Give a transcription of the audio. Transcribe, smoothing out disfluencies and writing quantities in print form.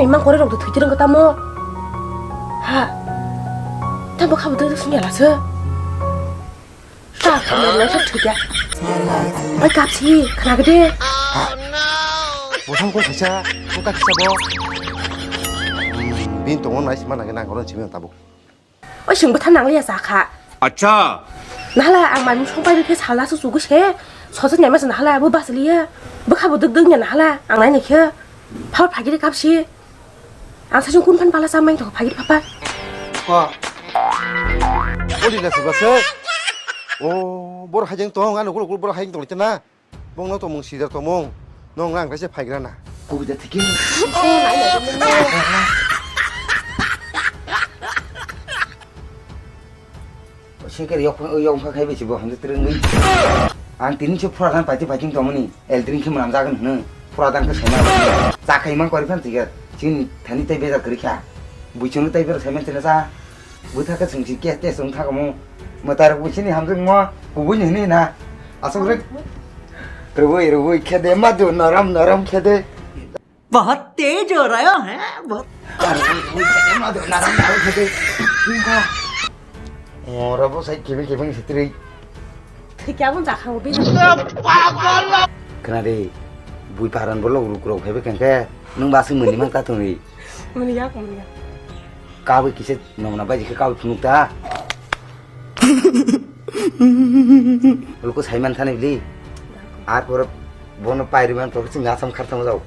이만 거래로도 드지는 거 따모 하 담보 가보도 숨겨놨어 딱 그냥 셔 드게 어이 값이 그나 그래 뭐 삼고 기차 똑같이 잡어 빈 동원 나이스만 하게 난 거는 지면 따보 어이 싱부탄 낭리야 사카 아차 나라 앙만 총바이 그 살라서 주고 해 서서 내면서 나라 뭐 바슬리야 뭐 가보도 등냐 나라 앙나니 그 파울 파기리 값이 앙 사중 군판 발라 삼마이 더 파기리 파파 어디 가서 봤어? 오, 뭐라 하정 또 하는 걸 뭐라 하정 또 있잖아. 몽너 또 몽시다 또 몽. 농랑 다시 파기라나. 고기다 특히 시계를 역파 해보지 뭐 한두 들은 거. 안 뛰는 저 프라단 빠지 빠진 도문이 엘드린 키면 안 작은 는 프라단 그 세나. 자카이만 거리편 되게 지금 단위 때배다 그렇게 무청의 때배로 세면 되나사. 못하가 정식게 때 성타가 뭐 따라 보시니 함정 뭐 부분이 있니 나. 아서 그래. 그리고 이러고 캐대 마도 너람 캐대. बहुत तेज हो रहा है बहुत 뭐라고 사 기분 시들이 특이한 작하고 비는 그날에 부이 바란 볼로 그러고 해백한테 능 바스 뭐니만 따더니 뭐냐 까비 기세 너무나 바지 그 까비 분uk다 그리고 살만 타네 빌리 아 보러 보는 빠이르만 또 같이 나섬 카르타고